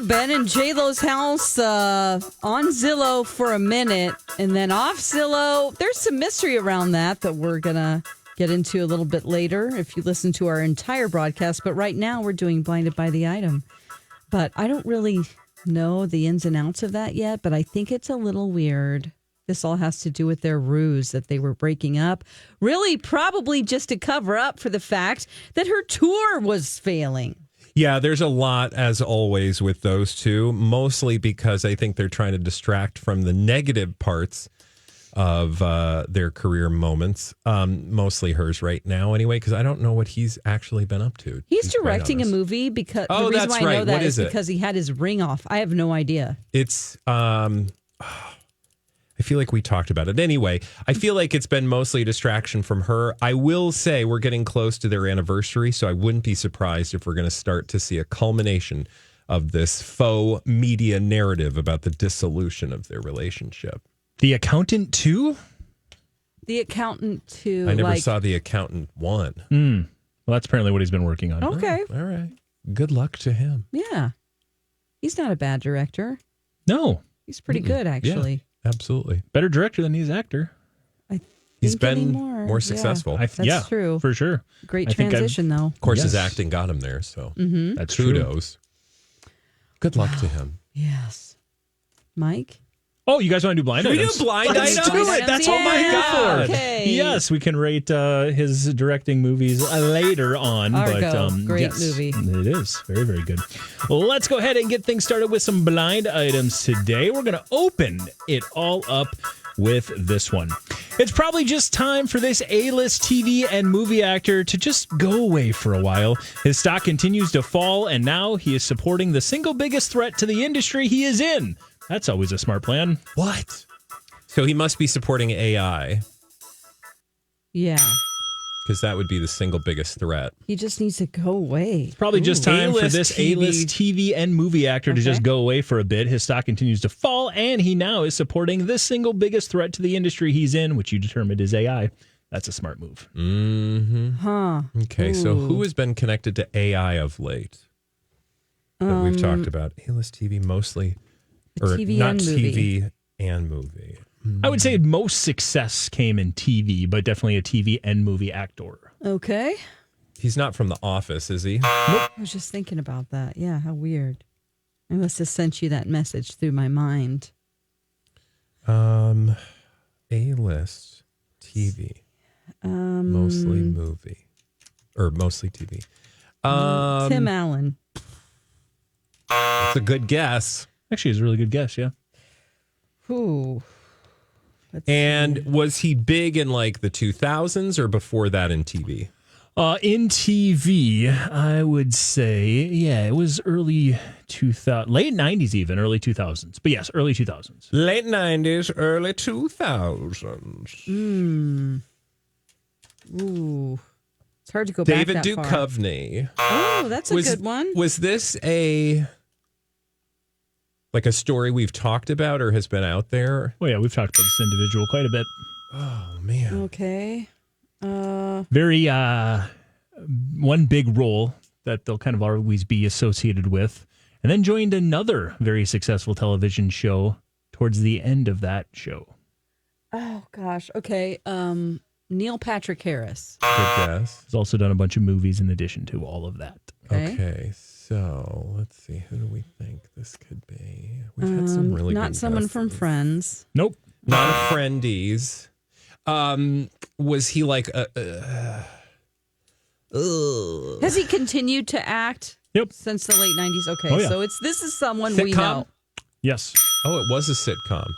Ben and JLo's house on Zillow for a minute and then off Zillow. There's some mystery around that we're going to get into a little bit later if you listen to our entire broadcast. But right now we're doing Blinded by the Item. But I don't really know the ins and outs of that yet, but I think it's a little weird. This all has to do with their ruse that they were breaking up. Really, probably just to cover up for the fact that her tour was failing. Yeah, there's a lot, as always, with those two, mostly because I think they're trying to distract from the negative parts of their career moments, mostly hers right now anyway, because I don't know what he's actually been up to. He's directing a movie because the reason why I know that is because he had his ring off. I have no idea. It's I feel like we talked about it. Anyway, I feel like it's been mostly a distraction from her. I will say we're getting close to their anniversary, so I wouldn't be surprised if we're going to start to see a culmination of this faux media narrative about the dissolution of their relationship. The Accountant 2? The Accountant 2. I never saw The Accountant 1. Well, that's apparently what he's been working on. Okay. All right. Good luck to him. Yeah. He's not a bad director. No. He's pretty good, actually. Yeah. Absolutely. Better director than he's actor. He's been more successful. That's true. For sure. Great transition, though. Of course, his acting got him there, so that's kudos. Good luck to him. Yes. Mike? Oh, you guys want to do blind items? We do blind Let's items? do it. That's what I'm here for. Okay. Yes, we can rate his directing movies later on. Argo, but great yes, movie. It is. Very, very good. Well, let's go ahead and get things started with some blind items today. We're going to open it all up with this one. It's probably just time for this A-list TV and movie actor to just go away for a while. His stock continues to fall, and now he is supporting the single biggest threat to the industry he is in. That's always a smart plan. What? So he must be supporting AI. Yeah. Because that would be the single biggest threat. He just needs to go away. It's probably just time for this A-list TV and movie actor to just go away for a bit. His stock continues to fall, and he now is supporting the single biggest threat to the industry he's in, which you determined is AI. That's a smart move. Mm-hmm. Huh. Okay, so who has been connected to AI of late that we've talked about? A-list TV mostly. Or TV not and movie. TV and movie. I would say most success came in TV, but definitely a TV and movie actor. Okay. He's not from The Office, is he? Nope. I was just thinking about that. Yeah, how weird. I must have sent you that message through my mind. A-list TV. Mostly movie. Or mostly TV. Tim Allen. That's a good guess. Actually, it's a really good guess, yeah. Ooh. And was he big in like the 2000s or before that in TV? In TV, I would say, yeah, it was early 2000s, late 90s even, early 2000s. But yes, early 2000s. Late 90s, early 2000s. Ooh. It's hard to go David back that far. Duchovny. Oh, that's a good one. Was this a story we've talked about or has been out there? Well, yeah, we've talked about this individual quite a bit. Oh, man. Okay. Very, one big role that they'll kind of always be associated with. And then joined another very successful television show towards the end of that show. Oh, gosh. Okay. Neil Patrick Harris. Good guess. He's also done a bunch of movies in addition to all of that. Okay, so let's see. Who do we think this could be? We've had some really good Not someone guesses. from Friends. Nope. Not a Friendies. Was he like Has he continued to act? Yep. Since the late 90s? Okay, Oh, yeah. so this is someone we Sitcom? know. Yes. Oh, it was a sitcom.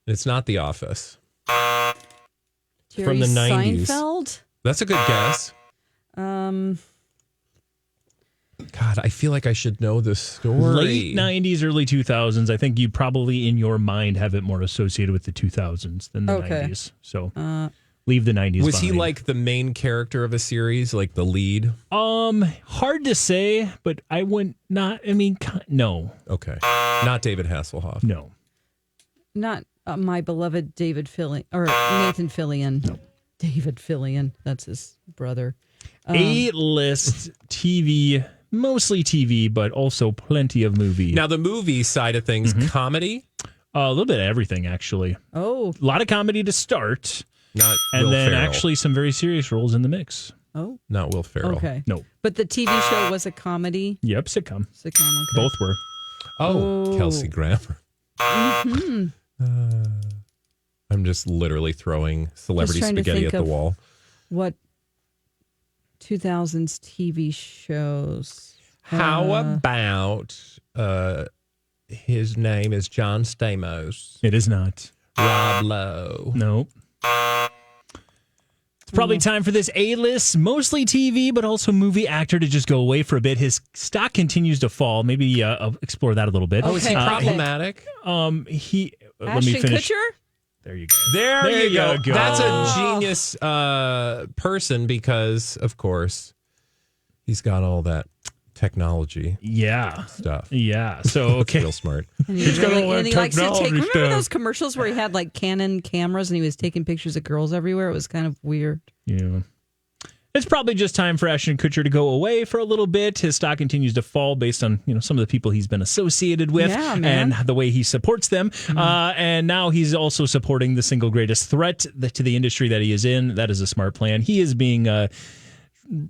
It's not The Office. Jerry From the 90s. Seinfeld? That's a good guess. God, I feel like I should know this story. Late 90s, early 2000s. I think you probably in your mind have it more associated with the 2000s than the 90s. So leave the 90s Was he behind. like the main character of a series, like the lead? Hard to say, but I wouldn't no. Okay. Not David Hasselhoff. No. Not my beloved David Fillion or Nathan Fillion. No. David Fillion. That's his brother. A-list TV mostly TV, but also plenty of movie. Now, the movie side of things, comedy? A little bit of everything, actually. Oh. A lot of comedy to start. Not and Will then Ferrell. actually some very serious roles in the mix. Oh. Not Will Ferrell. Okay. No. But the TV show was a comedy? Yep, sitcom. Sitcom, okay. Both were. Oh, Kelsey Grammer. Mm-hmm. I'm just literally throwing celebrity Just trying to spaghetti think at the of wall. What 2000s TV shows? How about his name is John Stamos? It is not. Rob Lowe. Nope. It's probably time for this A-list, mostly TV, but also movie actor to just go away for a bit. His stock continues to fall. Maybe I'll explore that a little bit. Oh, is he problematic? Let me finish. Kutcher? There you go. There you go. go. That's a genius person because, of course, he's got all that technology stuff. Yeah. So, okay. Real smart. And he likes to take. Remember those commercials where he had like Canon cameras and he was taking pictures of girls everywhere? It was kind of weird. Yeah. It's probably just time for Ashton Kutcher to go away for a little bit. His stock continues to fall based on some of the people he's been associated with and the way he supports them. And now he's also supporting the single greatest threat to the industry that he is in. That is a smart plan. He is being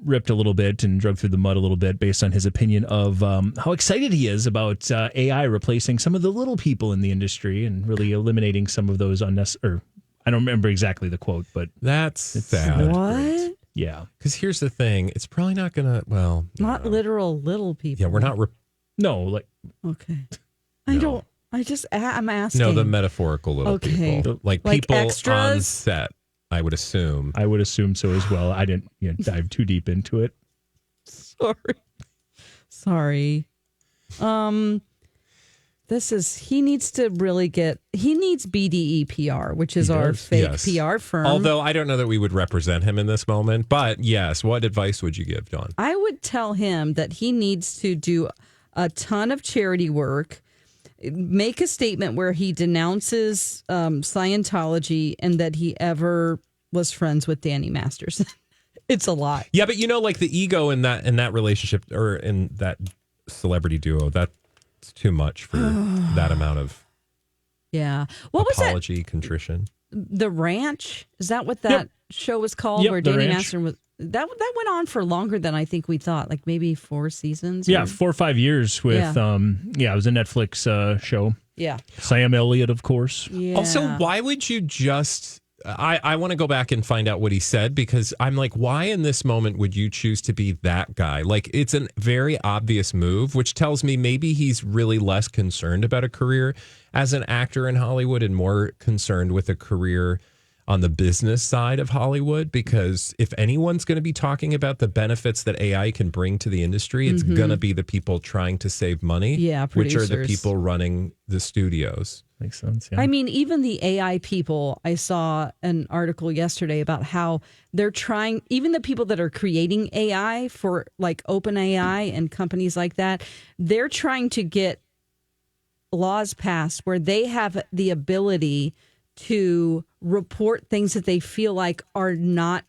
ripped a little bit and drugged through the mud a little bit based on his opinion of how excited he is about AI replacing some of the little people in the industry and really eliminating some of those unnecessary. I don't remember exactly the quote, but that's sad. What? Yeah. Because here's the thing. It's probably not going to, not literal little people. Yeah, we're not. Okay. I'm asking. No, the metaphorical little people. Like people extras? on set, I would assume. I would assume so as well. I didn't dive too deep into it. Sorry. He needs BDE PR, which is our fake PR firm. Although I don't know that we would represent him in this moment, but yes, what advice would you give, Dawn? I would tell him that he needs to do a ton of charity work, make a statement where he denounces Scientology and that he ever was friends with Danny Masterson. It's a lot. Yeah, but like the ego in that relationship or in that celebrity duo, that's too much for that amount of apology, contrition. The Ranch? Is that what that show was called? Yep, where Danny Masterson was that went on for longer than I think we thought, like maybe 4 seasons. Yeah, 4 or 5 years with it was a Netflix show. Yeah. Sam Elliott, of course. Yeah. Also, why would you just I want to go back and find out what he said because I'm like, why in this moment would you choose to be that guy? Like, it's a very obvious move, which tells me maybe he's really less concerned about a career as an actor in Hollywood and more concerned with a career on the business side of Hollywood. Because if anyone's going to be talking about the benefits that AI can bring to the industry, it's going to be the people trying to save money, which are the people running the studios. Makes sense. Yeah. I mean, even the AI people, I saw an article yesterday about how they're trying, even the people that are creating AI for like OpenAI and companies like that, they're trying to get laws passed where they have the ability to report things that they feel like are not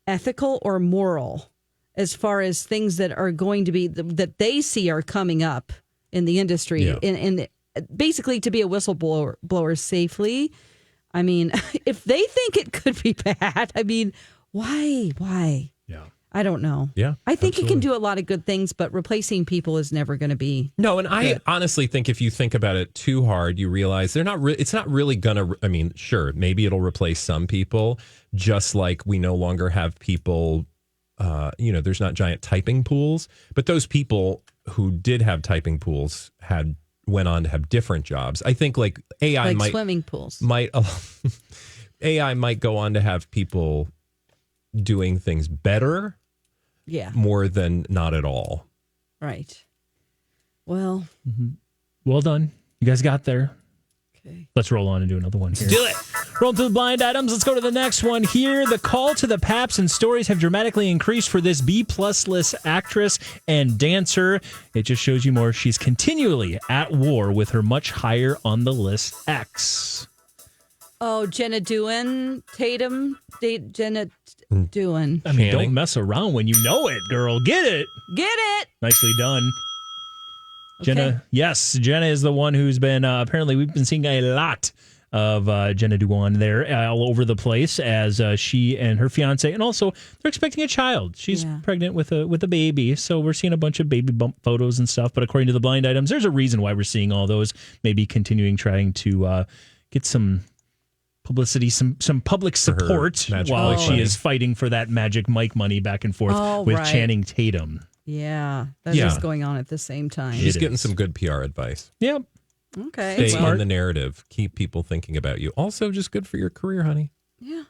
ethical or moral as far as things that are going to be, that they see are coming up in the industry. Yeah. And basically to be a whistleblower safely. I mean, if they think it could be bad, I mean, why? Yeah. I don't know. Yeah. I think it can do a lot of good things, but replacing people is never going to be. No, and I honestly think if you think about it too hard, you realize it's not really going to, I mean, sure, maybe it'll replace some people, just like we no longer have people, there's not giant typing pools, but those people who did have typing pools went on to have different jobs. I think like AI might swimming pools AI might go on to have people doing things better. Yeah. More than not at all. Right. Well. Well done. You guys got there. Okay. Let's roll on and do another one here. Do it. Rolling through the blind items. Let's go to the next one here. The call to the Paps and stories have dramatically increased for this B+ list actress and dancer. It just shows you more. She's continually at war with her much higher on the list ex. Oh, Jenna Dewan, Jenna Dewan. I mean, don't mess around when you know it, girl. Get it. Get it. Nicely done. Okay. Jenna, yes, Jenna is the one who's been, apparently we've been seeing a lot of Jenna Dewan there all over the place as she and her fiance, and also they're expecting a child. She's pregnant with a baby, so we're seeing a bunch of baby bump photos and stuff. But according to the blind items, there's a reason why we're seeing all those. Maybe continuing trying to get some publicity, some public support while she is fighting for that magic Mike money back and forth with Channing Tatum. Yeah, that's just going on at the same time. She's getting some good PR advice. Yep. Okay. Stay in the narrative. Keep people thinking about you. Also, just good for your career, honey. Yeah.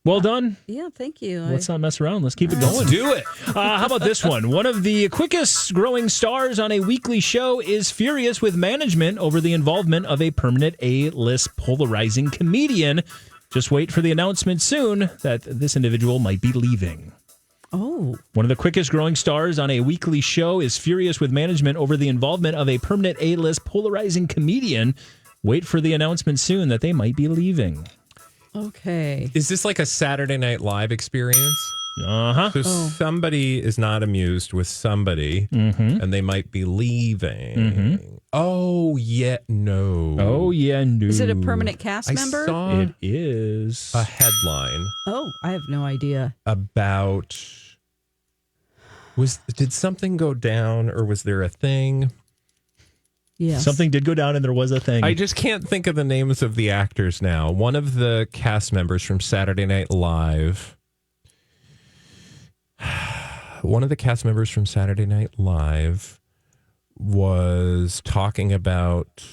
Well done. Yeah, thank you. Let's not mess around. Let's keep it going. Let's do it. How about this one? One of the quickest growing stars on a weekly show is furious with management over the involvement of a permanent A-list polarizing comedian. Just wait for the announcement soon that this individual might be leaving. Oh. One of the quickest growing stars on a weekly show is furious with management over the involvement of a permanent A-list polarizing comedian. Wait for the announcement soon that they might be leaving. Okay. Is this like a Saturday Night Live experience? Uh-huh. So somebody is not amused with somebody, and they might be leaving. Oh, yeah, no. Oh, yeah, no. Is it a permanent cast member? Saw It is. a headline Oh, I have no idea. about... Did something go down, or was there a thing? Yes. Something did go down and there was a thing. I just can't think of the names of the actors now. One of the cast members from Saturday Night Live. Was talking about.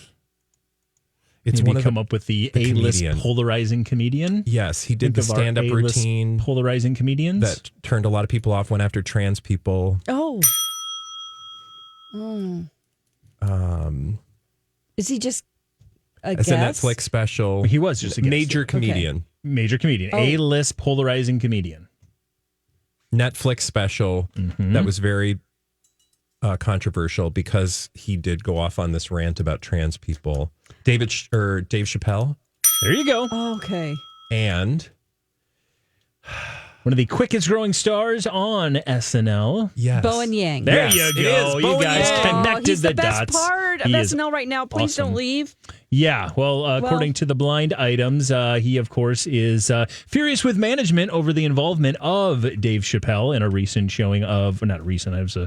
It's Maybe one of come up with the A-list comedian. Polarizing comedian. Yes, he did Think the of our stand-up A-list routine polarizing comedians that turned a lot of people off. Went after trans people. Oh. Is he just a It's guest? a Netflix special. He was just a guest. major comedian. Major comedian. Oh. A-list polarizing comedian. Netflix special that was very controversial because he did go off on this rant about trans people. Dave Chappelle. There you go. Okay. And one of the quickest growing stars on SNL. yes, Bowen Yang. There Yes, you it go. is You Bowen guys Yang. connected He's the best dots. part of He is SNL right now. Please awesome. don't leave. Yeah, well, according to the blind items, he, of course, is furious with management over the involvement of Dave Chappelle in a recent showing of, not recent, it was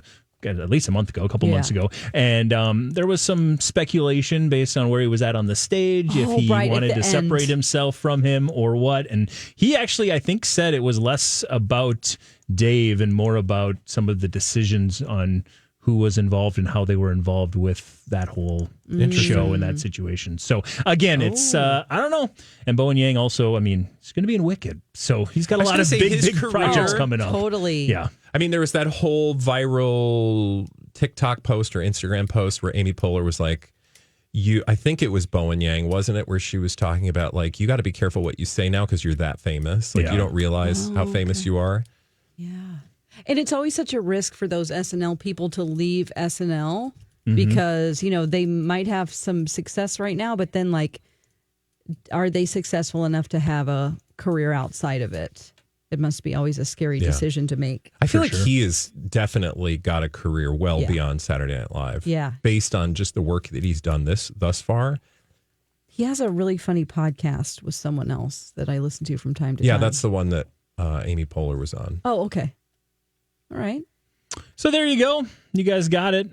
at least a month ago, a couple months ago. And there was some speculation based on where he was at on the stage, if he wanted to separate himself from him or what. And he actually, I think, said it was less about Dave and more about some of the decisions on who was involved and how they were involved with that whole show and that situation. So, again, it's, I don't know. And Bowen Yang also, I mean, he's going to be in Wicked. So he's got a lot of big projects coming up. Totally. Yeah. I mean, there was that whole viral TikTok post or Instagram post where Amy Poehler was like, I think it was Bowen Yang, wasn't it? Where she was talking about, like, you got to be careful what you say now because you're that famous. Like, you don't realize how famous you are. Yeah. And it's always such a risk for those SNL people to leave SNL because, you know, they might have some success right now, but then, like, are they successful enough to have a career outside of it? It must be always a scary decision to make. I feel like he has definitely got a career well beyond Saturday Night Live. Yeah. Based on just the work that he's done thus far. He has a really funny podcast with someone else that I listen to from time to time. Yeah, that's the one that Amy Poehler was on. Oh, okay. All right. So there you go. You guys got it.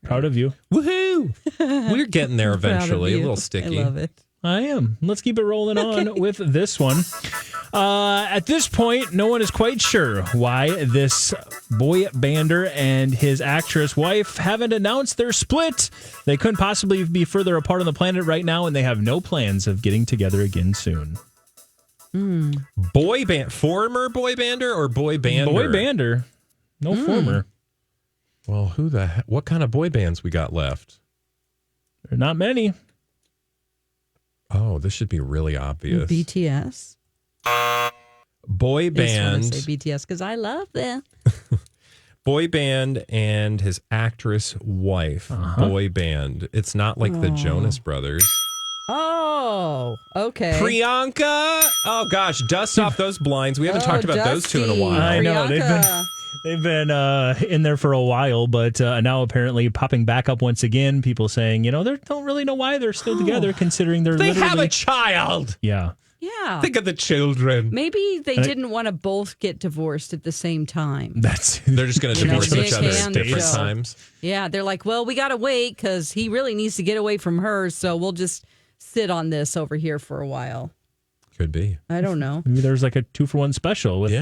Proud of you. Woohoo! We're getting there eventually. A little sticky. I love it. I am. Let's keep it rolling on with this one. At this point, no one is quite sure why this boy bander and his actress wife haven't announced their split. They couldn't possibly be further apart on the planet right now, and they have no plans of getting together again soon. Boy band, former boy bander or boy bander? Boy bander. No former. Well, what kind of boy bands we got left? There are not many. Oh, this should be really obvious. BTS. Boy I just band. want to say BTS because I love them. Boy band and his actress wife. Boy band. It's not like the Jonas Brothers. Oh, okay. Priyanka. Oh gosh, dust off those blinds. We haven't talked about those two in a while. I know Priyanka. they've been in there for a while, but now apparently popping back up once again. People saying, they don't really know why they're still together, considering they're They literally have a child. yeah. Yeah. Think of the children. Maybe they didn't want to both get divorced at the same time. They're just going to divorce Nick each other at and different Joe. times. Yeah, they're like, well, we got to wait because he really needs to get away from her, so we'll just sit on this over here for a while. Could be. I don't know. Maybe there's like a 2-for-1 special with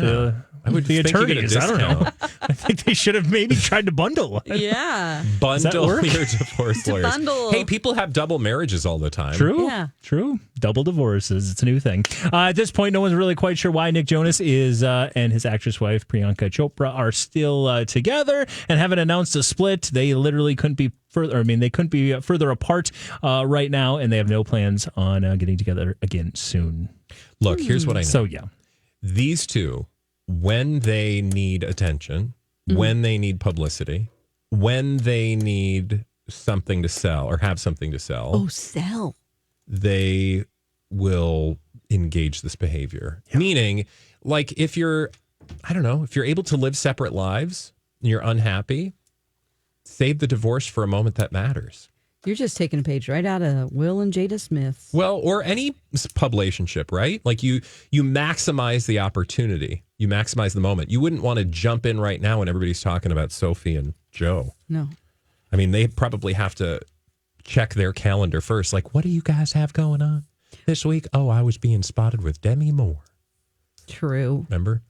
I would the think you get a attorneys. I don't know. discount. I think they should have maybe tried to bundle. Yeah. Bundle work? your divorce lawyers. bundle. Hey, people have double marriages all the time. True. Yeah. True. Double divorces. It's a new thing. At this point, no one's really quite sure why Nick Jonas is and his actress wife, Priyanka Chopra, are still together and haven't announced a split. They literally couldn't be further. I mean, they couldn't be further apart right now, and they have no plans on getting together again soon. Look, here's what I know. So, yeah. These two, when they need attention, when they need publicity, when they need something to sell or have something to sell, Oh, sell. they will engage this behavior. Meaning, like if you're able to live separate lives and you're unhappy, save the divorce for a moment that matters. You're just taking a page right out of Will and Jada Smith. Well, or any publicationship, right? Like you maximize the opportunity. You maximize the moment. You wouldn't want to jump in right now when everybody's talking about Sophie and Joe. No. I mean, they probably have to check their calendar first. Like, what do you guys have going on this week? Oh, I was being spotted with Demi Moore. True. Remember?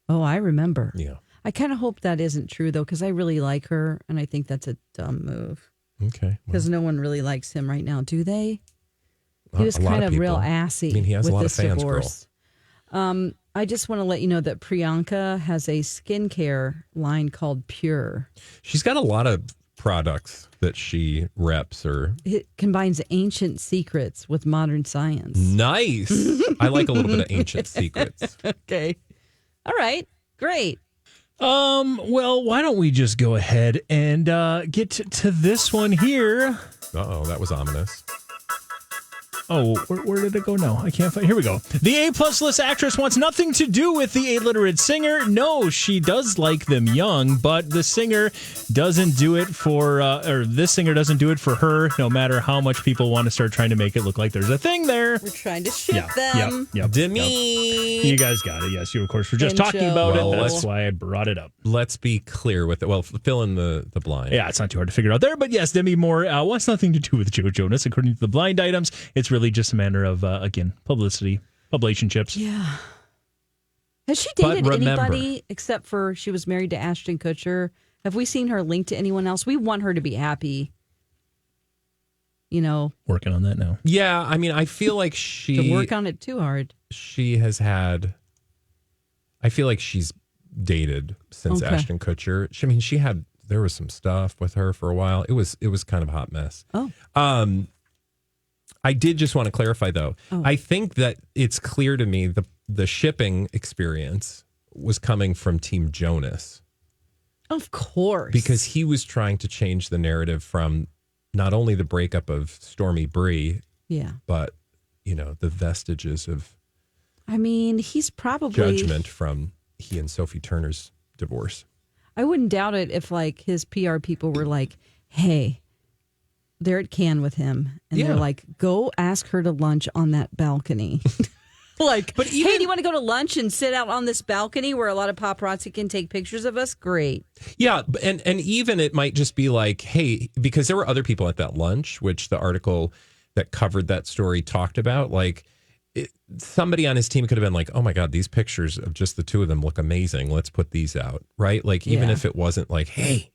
Oh, I remember. Yeah. I kind of hope that isn't true, though, because I really like her, and I think that's a dumb move. Okay. Because no one really likes him right now, do they? Well, He was a lot kind of of real people. assy. I mean, he has a with lot of this fans, divorce. I just want to let you know that Priyanka has a skincare line called Pure. She's got a lot of products that she reps or It combines ancient secrets with modern science. nice. I like a little bit of ancient secrets. Okay. All right. Great. Well, why don't we just go ahead and get to this one here? Uh-oh, that was ominous. Oh, where did it go now? I can't find. Here we go. The A-plus list actress wants nothing to do with the illiterate singer. No, she does like them young, but the singer doesn't do it for, or this singer doesn't do it for her, no matter how much people want to start trying to make it look like there's a thing there. We're trying to ship them. Yep. Demi. You guys got it. Yes, you, of course, were just And talking Joe. about Well, it. That's let's- why I brought it up. Let's be clear with it. Well, fill in the blind. Yeah, it's not too hard to figure out there. But yes, Demi Moore wants nothing to do with Joe Jonas. According to the blind items, it's really just a matter of, again, publicity, relationships. Yeah. Has she But dated remember- anybody except for she was married to Ashton Kutcher? Have we seen her linked to anyone else? We want her to be happy. You know, Working on that now. Yeah, I mean, I feel like to work on it too hard. she has had. I feel like she's dated since Okay. Ashton Kutcher. There was some stuff with her for a while. It was kind of a hot mess. Oh. I did just want to clarify though. Oh. I think that it's clear to me the shipping experience was coming from Team Jonas Of course. because he was trying to change the narrative from not only the breakup of Stormy Bree, Yeah. but the vestiges of I mean, he's probably judgment from he and Sophie Turner's divorce. I wouldn't doubt it if like his PR people were like, hey, they're at Cannes with him. And Yeah. they're like, go ask her to lunch on that balcony. But hey, do you want to go to lunch and sit out on this balcony where a lot of paparazzi can take pictures of us? Great. Yeah, and even it might just be like, hey, because there were other people at that lunch, which the article that covered that story talked about, like somebody on his team could have been like, oh my God, these pictures of just the two of them look amazing. Let's put these out, right? Like even Yeah. if it wasn't like, hey,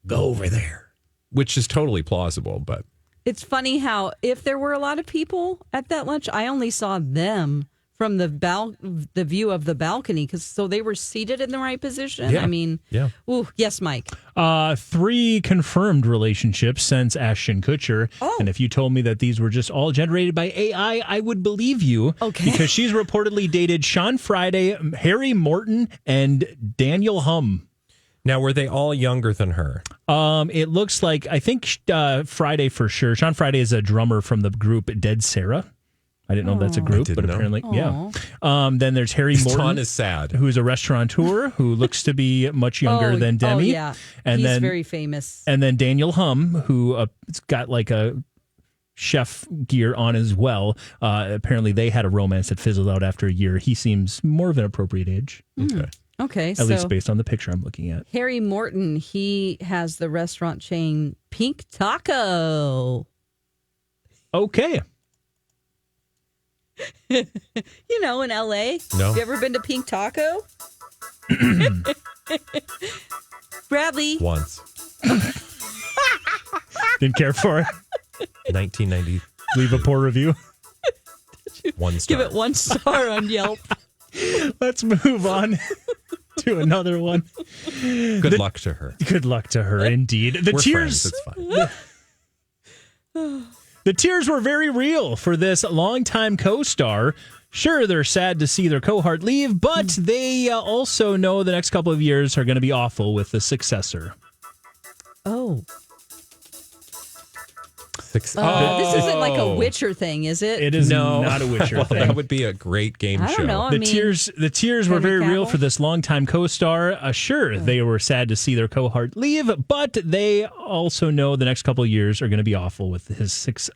go over there, which is totally plausible, but It's funny how if there were a lot of people at that lunch, I only saw them from the view of the balcony so they were seated in the right position. Yeah. I mean, Yeah. Ooh, yes, Mike. 3 confirmed relationships since Ashton Kutcher. Oh. And if you told me that these were just all generated by AI, I would believe you. Okay. Because she's reportedly dated Sean Friday, Harry Morton, and Daniel Hum. now were they all younger than her? It looks like, I think Friday for sure. Sean Friday is a drummer from the group Dead Sarah. I didn't know that's a group, but apparently, yeah. Then there's Harry Morton. Dawn is sad. Who is a restaurateur who looks to be much younger than Demi. Oh, yeah. And He's then, very famous. And then Daniel Hum, who has got like a chef gear on as well. Apparently, they had a romance that fizzled out after a year. He seems more of an appropriate age. Okay. At least based on the picture I'm looking at. Harry Morton, he has the restaurant chain Pink Taco. Okay. You know, in LA. No. Have you ever been to Pink Taco? Bradley. Once. Didn't care for it. 1990. Leave a poor review. 1 star. Give it 1 star on Yelp. Let's move on to another one. Good luck to her. Good luck to her, indeed. We're friends. It's fine. The tears were very real for this longtime co-star. Sure, they're sad to see their cohort leave, but they also know the next couple of years are going to be awful with the successor. Oh. This isn't like a Witcher thing, is it? It is not a Witcher thing. That would be a great game I show. don't know. The tears were very real for this longtime co-star. Sure, they were sad to see their cohort leave, but they also know the next couple of years are going to be awful with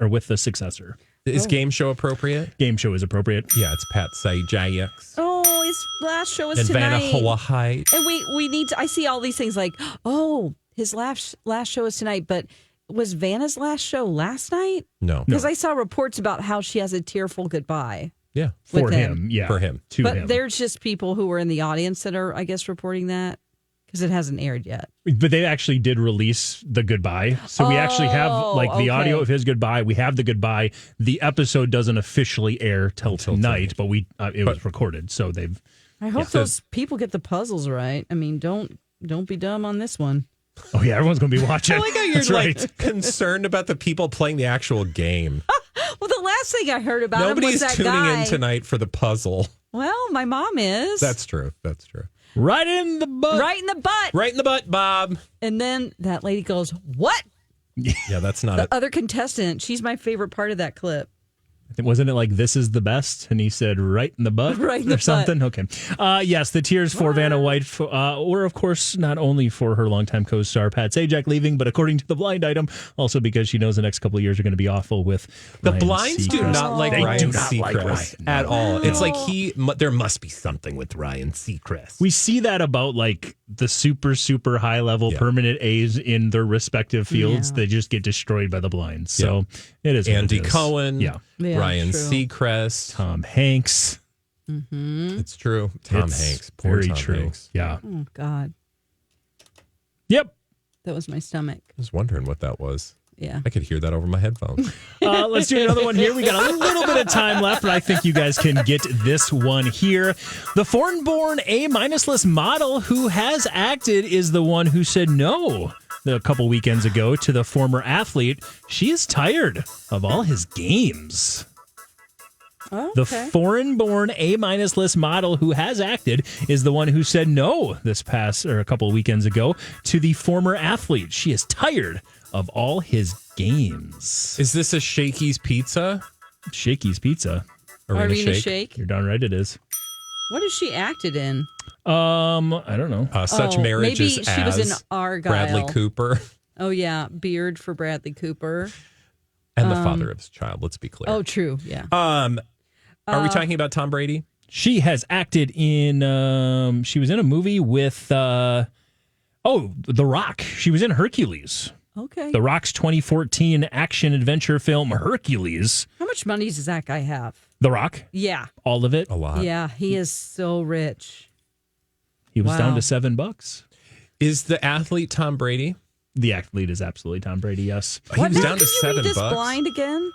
with the successor. Is game show appropriate? Game show is appropriate. Yeah, it's Pat Sajak. Oh, his last show is and tonight. Vanna White. And we need to, I see all these things like, oh, his last show is tonight, but was Vanna's last show last night? No. Because I saw reports about how she has a tearful goodbye. Yeah. For him. Yeah. For him. To but him. There's just people who were in the audience that are, I guess, reporting that because it hasn't aired yet. But they actually did release the goodbye. So we actually have the audio of his goodbye. We have the goodbye. The episode doesn't officially air till tonight, but it was recorded. So they've. I hope those people get the puzzles right. I mean, don't be dumb on this one. Oh, yeah, everyone's going to be watching. I like how you're concerned about the people playing the actual game. Well, the last thing I heard about him was that tuning guy. in tonight for the puzzle. Well, my mom is. That's true. Right in the butt. Right in the butt. Right in the butt, Bob. And then that lady goes, what? Yeah, that's not the other contestant. She's my favorite part of that clip. Wasn't it like, this is the best? And he said, right in the butt? Right in the or something? Okay. Yes, the tears for Vanna White were, of course, not only for her longtime co-star Pat Sajak leaving, but according to the blind item, also because she knows the next couple of years are going to be awful with the Ryan blinds Seacrest. do not like Ryan Seacrest like Ryan. at all. It's like there must be something with Ryan Seacrest. We see that about like the super, super high level permanent A's in their respective fields. They just get destroyed by the blinds. So it is Andy what it is. Cohen. Yeah. Ryan true. Seacrest. Tom Hanks. Mm-hmm. It's true. Tom Hanks. Poor very Tom true. Hanks. Yeah. Oh, God. Yep. That was my stomach. I was wondering what that was. Yeah. I could hear that over my headphones. Let's do another one here. We got a little bit of time left, but I think you guys can get this one here. The foreign-born A-list model who has acted is the one who said no a couple weekends ago to the former athlete. She is tired of all his games. Oh, The okay. foreign-born A-list model who has acted is the one who said no a couple of weekends ago to the former athlete. She is tired of all his games. Is this a Shakey's Pizza? Shakey's Pizza. Arena Shayk? Shayk. You're darn right it is. What has she acted in? I don't know. Such marriages maybe she was in as Argyle. Bradley Cooper Oh, yeah. Beard for Bradley Cooper. and the father of his child. Let's be clear. Oh, true. Yeah. Are we talking about Tom Brady? She has acted in, she was in a movie with, The Rock. She was in Hercules. Okay. The Rock's 2014 action-adventure film, Hercules. How much money does that guy have? The Rock? Yeah. All of it? A lot. Yeah. He is so rich. He was Wow. down to $7. Is the athlete Tom Brady? The athlete is absolutely Tom Brady, yes. He was now? down to Did you read $7. this blind again?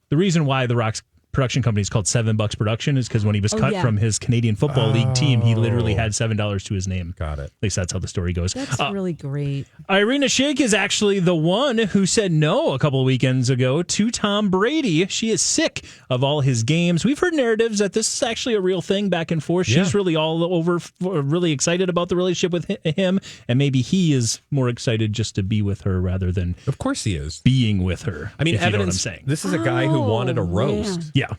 The reason why The Rock's production company is called $7 Production is because when he was cut from his Canadian Football League team, he literally had $7 to his name. Got it. At least that's how the story goes. That's really great. Irina Shayk is actually the one who said no a couple of weekends ago to Tom Brady. She is sick of all his games. We've heard narratives that this is actually a real thing back and forth. She's really all over, really excited about the relationship with him, and maybe he is more excited just to be with her rather than of course he is being with her. I mean, evidence. You know what I'm saying? This is a guy who wanted a roast. Yeah.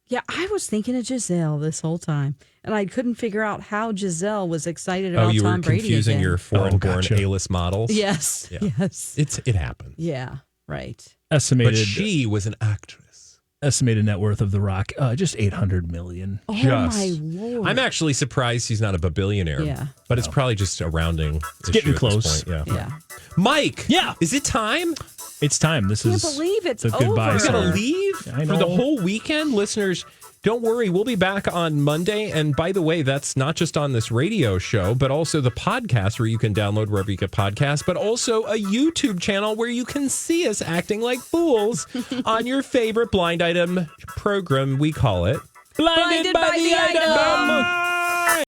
Yeah, I was thinking of Giselle this whole time, and I couldn't figure out how Giselle was excited about Tom Brady. Oh, you were confusing again. your foreign-born A-list models? Yes, yes. It happened. Yeah, right. Estimated. But she was an actress. Estimated net worth of The Rock, just $800 million. Oh, just. my Lord. I'm actually surprised he's not a billionaire. Yeah. But it's probably just a rounding It's getting issue at close. this point. Yeah. Mike. Yeah. Is it time? It's time. This I is can't believe it's the goodbye over. We're going song. to leave I for know. the whole weekend? Listeners, don't worry. We'll be back on Monday. And by the way, that's not just on this radio show, but also the podcast where you can download wherever you get podcasts, but also a YouTube channel where you can see us acting like fools on your favorite blind item program. We call it Blinded by the Item.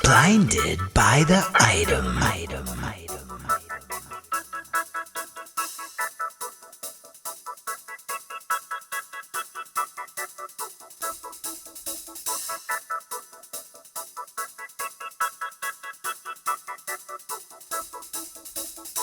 Blinded by the item.